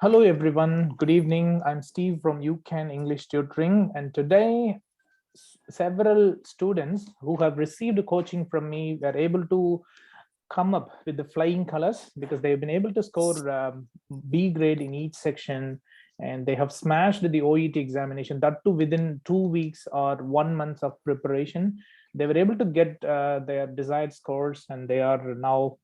Hello everyone, good evening. I'm Steve from UCAN English Tutoring, and today several students who have received coaching from me were able to come up with the flying colors because they've been able to score B grade in each section, and they have smashed the OET examination, that too within 2 weeks or 1 month of preparation. They were able to get their desired scores, and they are now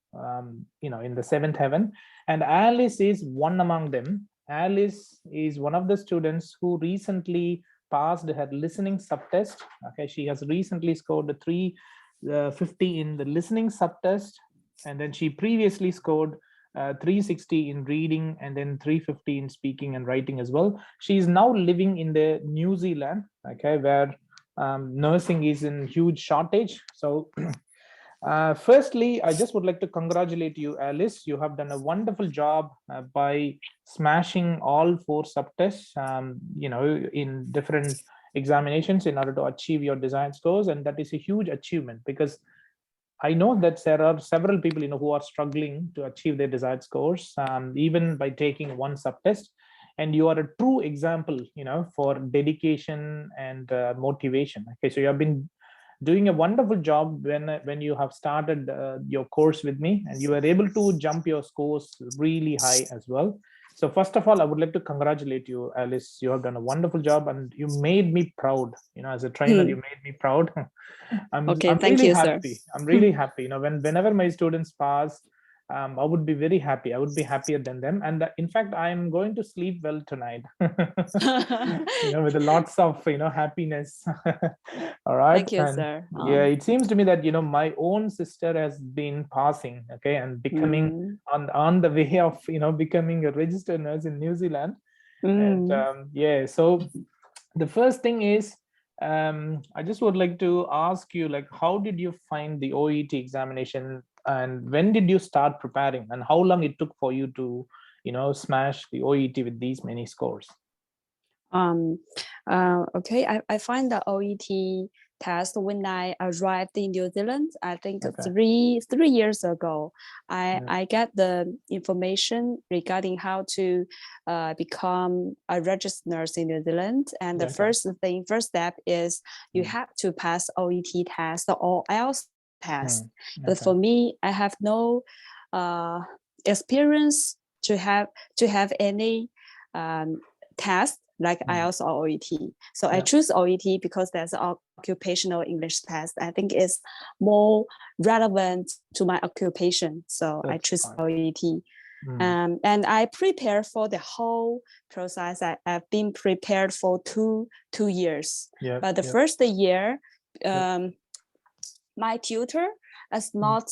in the seventh heaven. And Alice is one among them. Alice is one of the students who recently passed her listening subtest. Okay, she has recently scored a 350 in the listening subtest, and then she previously scored 360 in reading and then 350 in speaking and writing as well. She is now living in the New Zealand, okay, where nursing is in huge shortage. So firstly, I just would like to congratulate you, Alice. You have done a wonderful job by smashing all 4 subtests, in different examinations in order to achieve your desired scores. And that is a huge achievement, because I know that there are several people, who are struggling to achieve their desired scores, even by taking one subtest. And you are a true example, for dedication and motivation. Okay, so you have been doing a wonderful job when you have started your course with me, and you were able to jump your scores really high as well. So first of all, I would like to congratulate you, Alice. You have done a wonderful job, and you made me proud. As a trainer, you made me proud. Okay, I'm thank really you, sir. happy. I'm really happy. Whenever my students pass, I would be very happy. I would be happier than them. And in fact, I'm going to sleep well tonight, with lots of, happiness. All right. Thank you, And sir. yeah, it seems to me that, my own sister has been passing, okay, and becoming Mm, on the way of, becoming a registered nurse in New Zealand. And mm. yeah, so the first thing is, I just would like to ask you, like, how did you find the OET examination, and when did you start preparing, and how long it took for you to, smash the OET with these many scores? Um, okay, I find the OET test when I arrived in New Zealand. I think Okay. three years ago. Yeah. I get the information regarding how to become a registered nurse in New Zealand. And the Okay. first step is you Mm. have to pass OET test or IELTS test. Mm. But Okay. for me, I have no experience to have any test like Mm. IELTS or OET. So I Yeah. choose OET because there's an occupational English test. I think it's more relevant to my occupation. So I That's choose fine. OET. Mm. And I prepare for the whole process. I've been prepared for two years. Yeah. But the Yeah. first year, Yeah. my tutor is Mm. not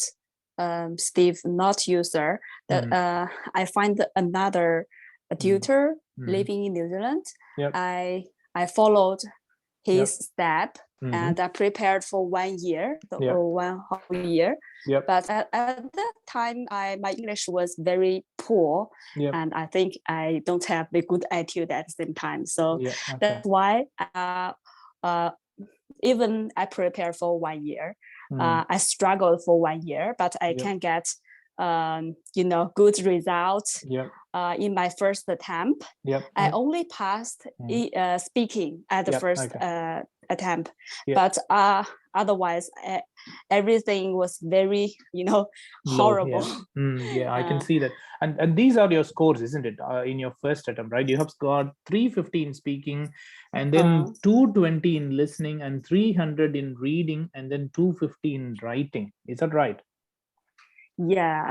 Steve, not user. That Mm. I find another Mm. tutor Mm. living in New Zealand. Yep. I followed his Yep. step Mm-hmm. and I prepared for 1 year, Yep. or 1 whole year. Yep. But at that time, my English was very poor, Yep. and I think I don't have a good attitude at the same time. So Yeah. Okay. that's why uh, even I prepared for 1 year. Mm. I struggled for 1 year, but I Yep. can get good results Yep. in my first attempt. Yep. I Yep. only passed speaking at the Yep. first Okay. attempt, Yep. but otherwise everything was very Low. horrible. Yeah. Yeah, I can uh, see that. And these are your scores, isn't it? In your first attempt, right? You have scored 350 in speaking, and then uh, 220 in listening, and 300 in reading, and then 250 in writing. Is that right? yeah.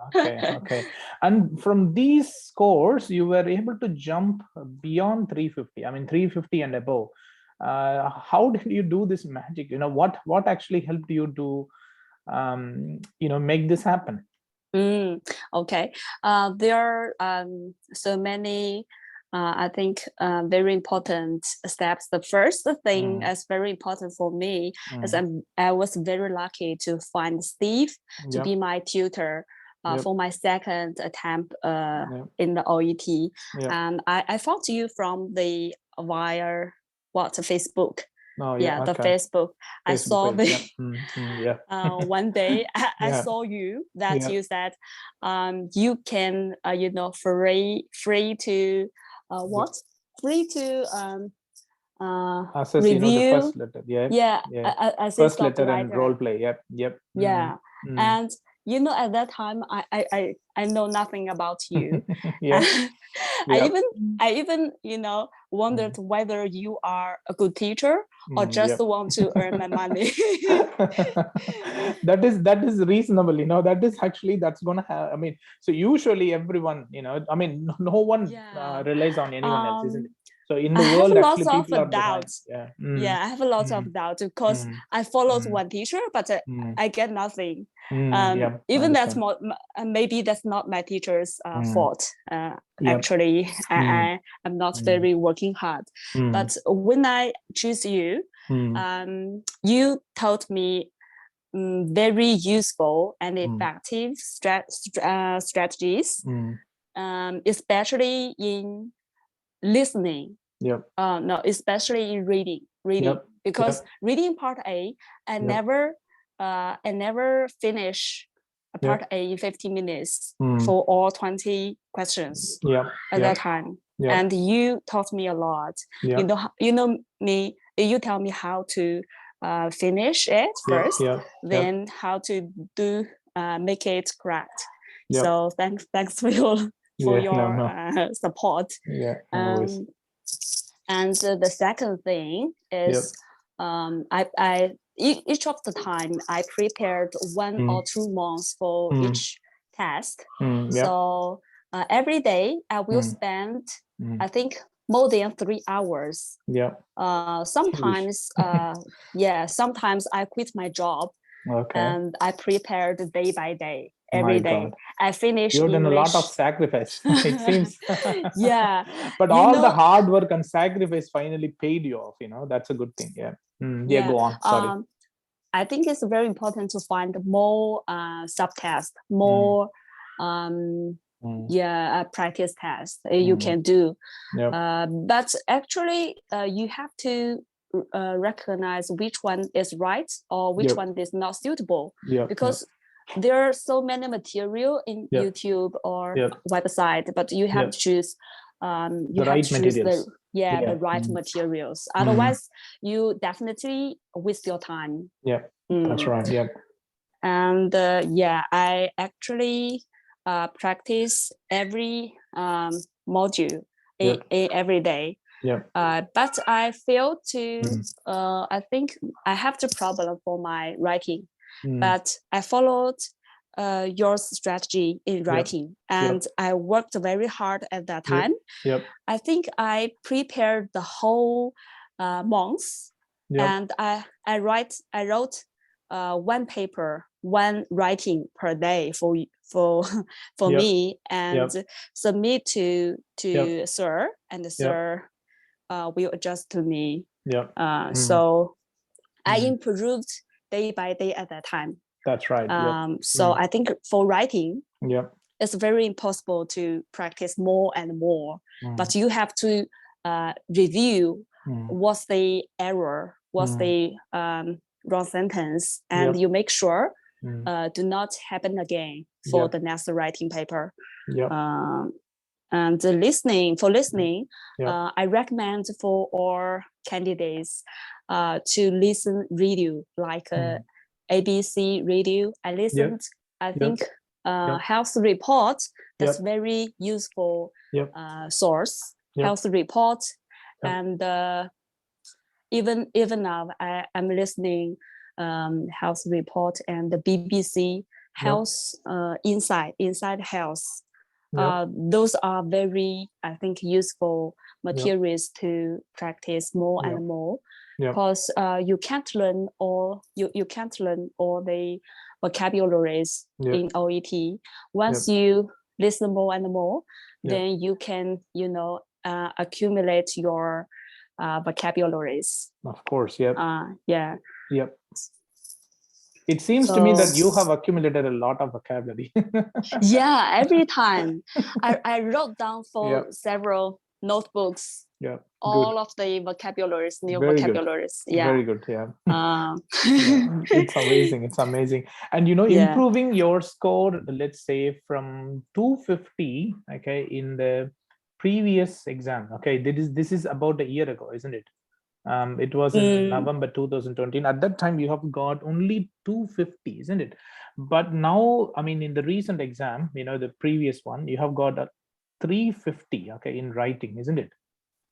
Okay, okay. And from these scores, you were able to jump beyond 350. I mean, 350 and above. How did you do this magic? What actually helped you to, make this happen? Okay. There are so many, I think, very important steps. The first thing Mm, that's very important for me is mm, I was very lucky to find Steve to yep, be my tutor yep, for my second attempt yep, in the OET. yep. And I found you from the via Facebook. Oh, Yeah, the okay. Facebook. I Facebook saw page. the Yeah. one day I Yeah. saw you that Yeah. you said you can you know free to what free to Assess, the review. first letter. Yeah. Yeah, Yeah. assist First letter and writer. role play. Yep. Yep. Yeah, and you know at that time I know nothing about you. Yeah. I Yep. even I even you know wondered whether you are a good teacher or just Yep. want to earn my money. That is reasonable, that is actually, that's gonna have, so usually everyone, no one Yeah. relies on anyone else, isn't it? So in I the have world, lots actually of people are behind. doubts. Yeah. Yeah, I have a lot Mm, of doubts because mm, I followed mm, one teacher, but mm, I get nothing. yeah, I Even that's understand. more maybe that's not my teacher's fault. Yep. Actually, Mm, I am not mm, very working hard. mm, But when I choose you, you taught me very useful and effective strategies, especially in listening. Yep. No, especially in reading. Yep. Because Yep. reading part A, I Yep. never finish a part Yep. A in 15 minutes for all 20 questions Yep. at Yep. that time. Yep. And you taught me a lot. Yep. You know me. You tell me how to finish it first, Yep. then how to do make it correct. Yep. So thanks for your No. support. Yeah, no worries. And the second thing is each of the time I prepared 1 or 2 months for each test. So every day I will spend I think more than 3 hours. Yeah. Sometimes sometimes I quit my job. Okay. And I prepared day by day, My every day. God. I finished You've done a lot of English. sacrifice, it seems. Yeah. But You all the know, hard work and sacrifice finally paid you off, that's a good thing. Yeah. Yeah, go on. Sorry. I think it's very important to find more subtests, more practice tests you can do. Yep. But actually, you have to recognize which one is right or which one is not suitable. Because there are so many material in YouTube or website, but you have to choose the right materials. The right materials. Otherwise, you definitely waste your time. Yeah, that's right. Yeah. And I actually practice every module every day. But I failed to I think I have the problem for my writing. But I followed your strategy in writing, and I worked very hard at that time. I think I prepared the whole months, and I wrote 1 paper, 1 writing per day for me, and submit to sir, and the sir will adjust to me. So I improved day by day at that time. That's right. So I think for writing, it's very impossible to practice more and more. But you have to review what's the error, what's the wrong sentence, and you make sure do not happen again for the next writing paper. And listening, I recommend for all candidates to listen radio, like ABC radio. I listened, I think health report, that's very useful source, health report. And even now I'm listening health report and the BBC health inside health. Those are very, I think, useful materials to practice more and more, because you can't learn all the vocabularies in OET. Once you listen more and more, then you can accumulate your vocabularies. Of course. Yep. Yep. It seems to me that you have accumulated a lot of vocabulary. Yeah, every time I wrote down for several notebooks Yeah. all of the vocabularies, new Very vocabularies. good. Yeah. Very good. Yeah. Yeah. It's amazing. It's amazing. And improving your score, let's say from 250, okay, in the previous exam. Okay, this is about a year ago, isn't it? It was in November 2020. At that time, you have got only 250, isn't it? But now, I mean, in the recent exam, the previous one, you have got a 350, okay, in writing, isn't it?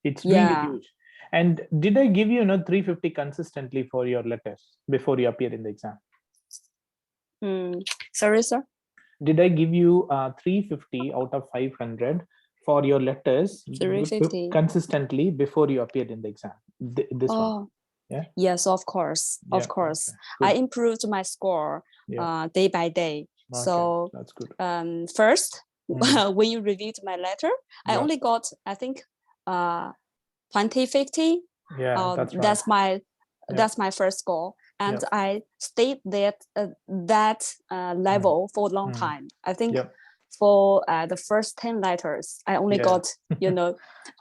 It's really huge. And did I give you 350 consistently for your letters before you appear in the exam? Sorry, sir. Did I give you 350 out of 500 for your letters 350 consistently before you appeared in the exam? This one. Yeah. Yes, of course. Of course. Okay. I improved my score day by day. Okay. So that's good. First, when you reviewed my letter, I only got, I think, 2050. Yeah, that's right. That's my first score, and I stayed that level for a long time. I think for the first 10 letters, I only got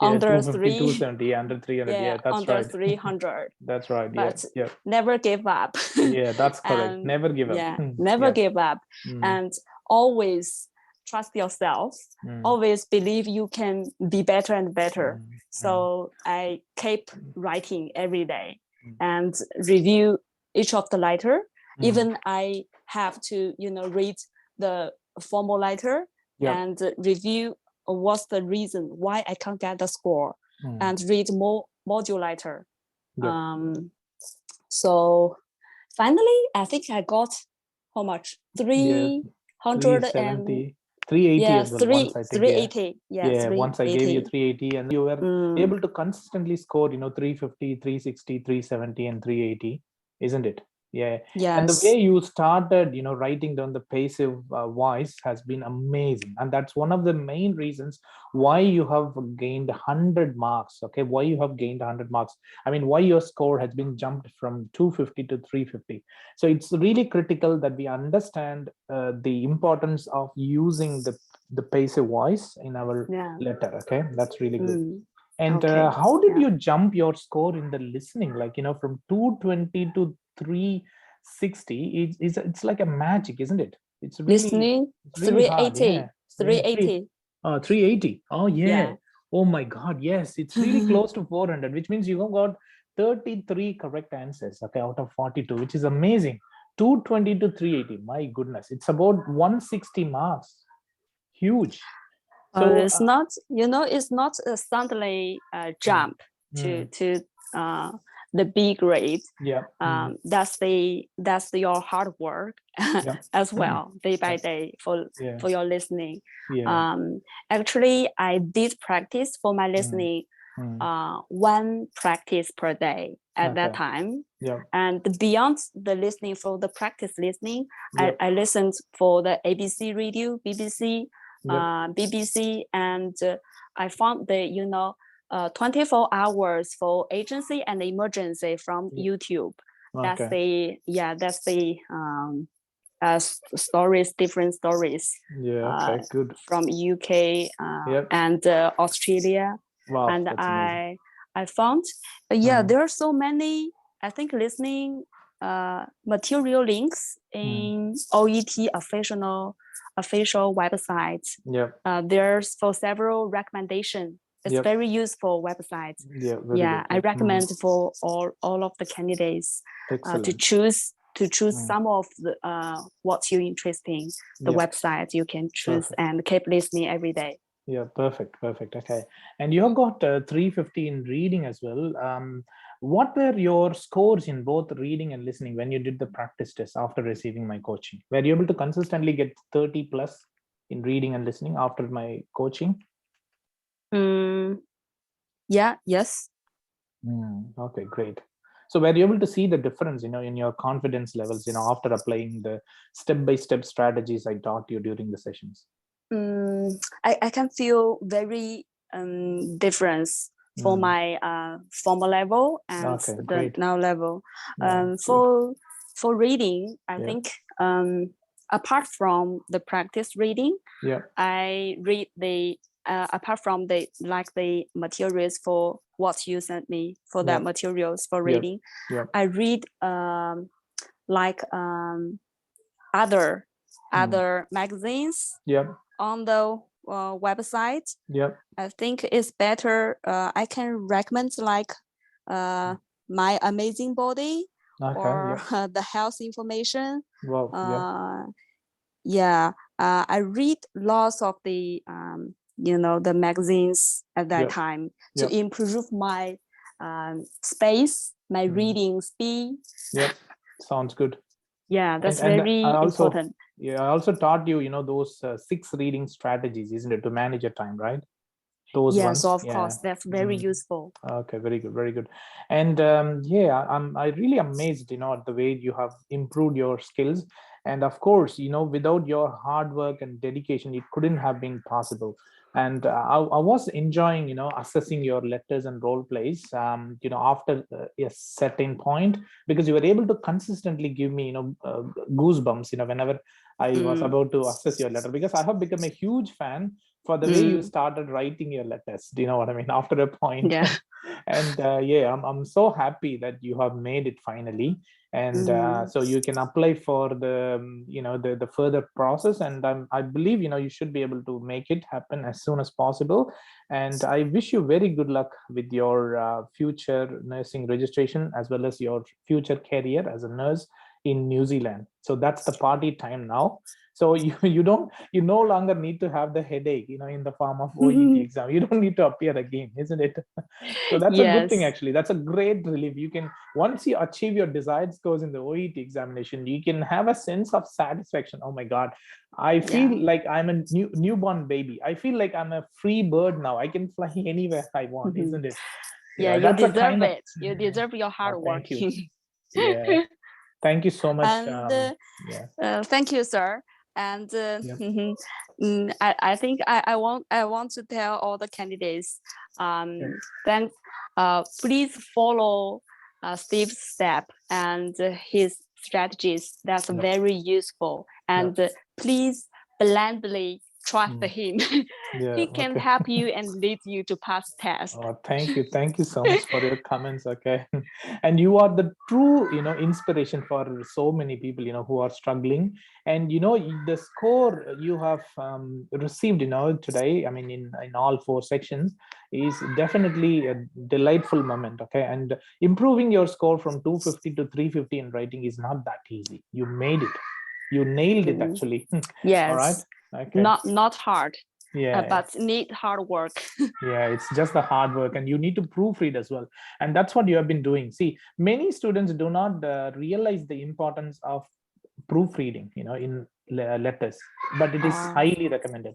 under 270, under 300. Yeah, that's under right. 300. That's right. But never give up. Yeah, that's correct. Never give up. Yeah, never give up, and always trust yourself. Always believe you can be better and better. So I keep writing every day and review each of the letter. Even I have to read the formal letter and review what's the reason why I can't get the score, and read more module letter. So finally, I think I got how much? 370. 380 as well. Once I think, 380. Once I gave you 380, and you were able to consistently score 350, 360, 370, and 380, isn't it? Yeah. Yes. And the way you started writing down the passive voice has been amazing, and that's one of the main reasons why you have gained 100 marks. Okay, why you have gained 100 marks, I mean, why your score has been jumped from 250 to 350. So it's really critical that we understand the importance of using the passive voice in our letter. Okay, that's really good. And how did you jump your score in the listening, like from 220 to 360? It's like a magic, isn't it? It's really listening. It's really 380. hard. 380. 380. Oh yeah. Oh my God. Yes, it's really close to 400, which means you got 33 correct answers. Okay, out of 42, which is amazing. 220 to 380. My goodness, it's about 160 marks. Huge. So it's not, it's not a suddenly jump to the B grade. That's your hard work as well, day by day for your listening. Actually, I did practice for my listening, one practice per day at that time. And beyond the listening, for the practice listening, I listened for the ABC radio, BBC, and I found the 24 hours for agency and emergency from YouTube. That's the stories, different stories. Good. From UK and Australia. Wow, and I found there are so many, I think, listening material links in OET official websites. There's for several recommendations. It's very useful website. I recommend for all of the candidates to choose some of the what you're interested in. The website you can choose and keep listening every day. Yeah, perfect. Okay, and you have got 350 in reading as well. What were your scores in both reading and listening when you did the practice test after receiving my coaching? Were you able to consistently get 30 plus in reading and listening after my coaching? Yes. Okay, great. So were you able to see the difference, in your confidence levels, after applying the step-by-step strategies I taught you during the sessions? I can feel very difference for my former level and the now level. For reading, I think apart from the practice reading, I read the apart from the materials for what you sent me for that materials for reading, I read other magazines on the website. I think it's better. I can recommend like My Amazing Body or the health information. I read lots of the the magazines at that time to improve my space, my reading speed. Sounds good. That's very important. I also taught you, those 6 reading strategies, isn't it, to manage your time, right? Those ones. Of course, that's very useful. Okay, very good, very good. And I'm really amazed, at the way you have improved your skills. And of course, without your hard work and dedication, it couldn't have been possible. And I was enjoying, assessing your letters and role plays, after a certain point, because you were able to consistently give me, goosebumps, whenever I was about to assess your letter, because I have become a huge fan for the way you started writing your letters. Do you know what I mean? After a point. And I'm so happy that you have made it finally. And so you can apply for the the further process, and I believe you should be able to make it happen as soon as possible. And I wish you very good luck with your future nursing registration, as well as your future career as a nurse in New Zealand. So that's the party time now. So you no longer need to have the headache, in the form of OET exam. You don't need to appear again, isn't it? So that's a good thing, actually. That's a great relief. You can, once you achieve your desired scores in the OET examination, you can have a sense of satisfaction. Oh my God, I feel like I'm a newborn baby. I feel like I'm a free bird now. I can fly anywhere I want, isn't it? You deserve it. You deserve your hard work. Thank you. Yeah. Thank you so much. And thank you, sir. And I think I want to tell all the candidates, then please follow Steve's step and his strategies. That's very useful. And please blindly trust him. He can help you and lead you to pass test. Oh, thank you so much for your comments. Okay. And you are the true inspiration for so many people who are struggling. And the score you have received today, I mean in all 4 sections, is definitely a delightful moment. Okay. And improving your score from 250 to 350 in writing is not that easy. You made it. You nailed it, actually. Yes. All right. Okay. Not hard, but need hard work. It's just the hard work, and you need to proofread as well, and that's what you have been doing. See, many students do not realize the importance of proofreading in letters, but it is highly recommended.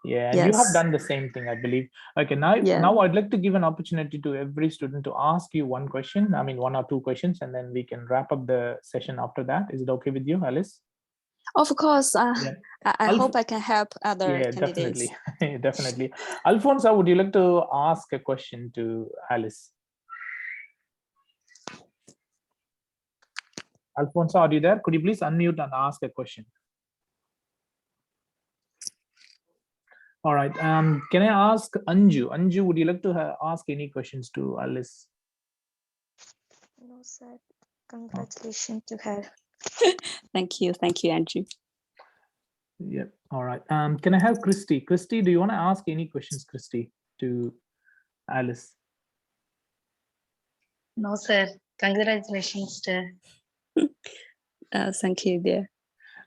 And you have done the same thing, I believe. Okay, now I'd like to give an opportunity to every student to ask you one question, I mean 1 or 2 questions, and then we can wrap up the session after that. Is it okay with you, Alice? Of course. I hope I can help other candidates. Definitely. Alfonso, would you like to ask a question to Alice? Alfonso, are you there? Could you please unmute and ask a question? All right. Can I ask Anju? Anju, would you like to ask any questions to Alice? No, sir. Congratulations to her. Thank you, Andrew. Yeah. All right. Can I have Christy? Christy, do you want to ask any questions, Christy, to Alice? No, sir. Congratulations, sir. Thank you, dear.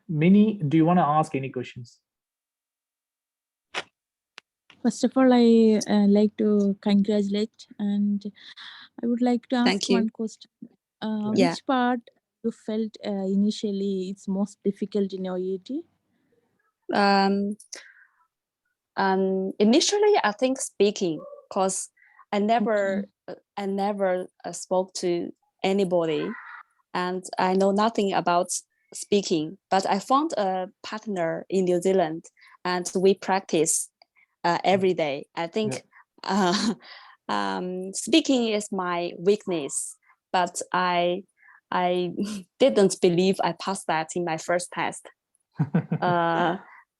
Minnie, do you want to ask any questions? First of all, I like to congratulate, and I would like to ask one question. Which part you felt initially it's most difficult in OET? Initially, I think speaking, because I never spoke to anybody, and I know nothing about speaking. But I found a partner in New Zealand, and we practice every day. I think speaking is my weakness, but I didn't believe I passed that in my first test.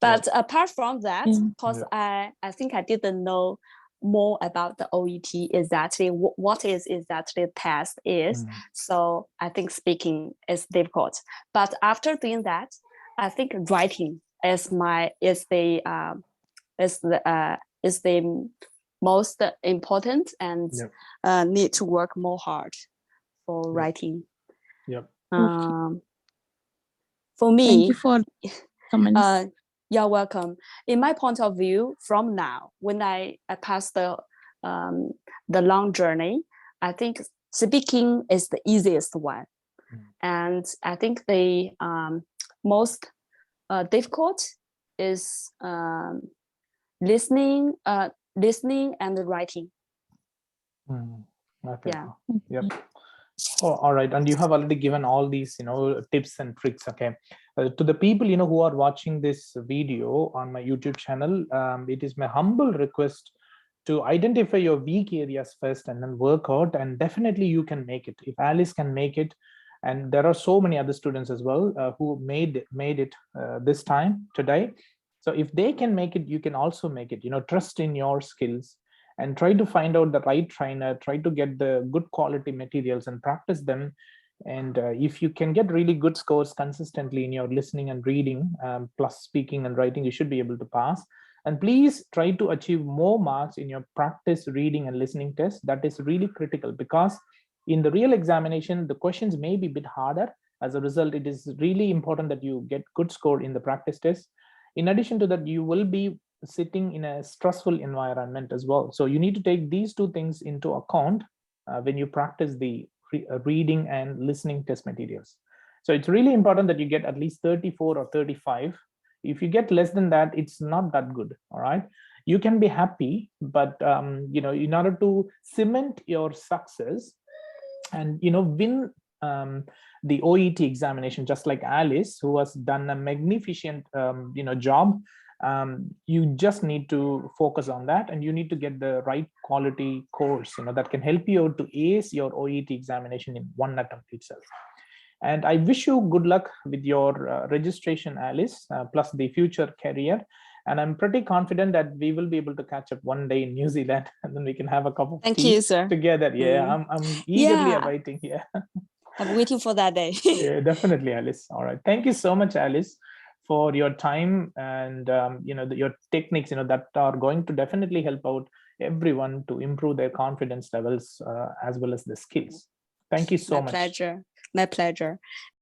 But apart from that, because I think I didn't know more about the OET exactly what is exactly test is. So I think speaking is difficult. But after doing that, I think writing is the most important and need to work more hard for writing. For me, thank you for comments. You're welcome. In my point of view, from now, when I pass the long journey, I think speaking is the easiest one, and I think the most difficult is listening and writing. Okay. Yep. Oh, all right. And you have already given all these, tips and tricks. Okay. To the people, who are watching this video on my YouTube channel, it is my humble request to identify your weak areas first and then work out, and definitely you can make it. If Alice can make it, and there are so many other students as well who made it this time today. So if they can make it, you can also make it. Trust in your skills and try to find out the right trainer, try to get the good quality materials and practice them. And if you can get really good scores consistently in your listening and reading, plus speaking and writing, you should be able to pass. And please try to achieve more marks in your practice reading and listening test. That is really critical, because in the real examination, the questions may be a bit harder. As a result, it is really important that you get good score in the practice test. In addition to that, you will be sitting in a stressful environment as well. So you need to take these two things into account when you practice the reading and listening test materials. So it's really important that you get at least 34 or 35. If you get less than that, it's not that good. All right. You can be happy, but in order to cement your success and win the OET examination, just like Alice, who has done a magnificent job, you just need to focus on that, and you need to get the right quality course that can help you out to ace your OET examination in one attempt itself. And I wish you good luck with your registration, Alice, plus the future career. And I'm pretty confident that we will be able to catch up one day in New Zealand, and then we can have a cup of tea together. Yeah, I'm eagerly awaiting. Yeah, I'm waiting for that day. Yeah, definitely, Alice. All right, thank you so much, Alice, for your time and your techniques. That are going to definitely help out everyone to improve their confidence levels as well as the skills. Thank you so much. My pleasure.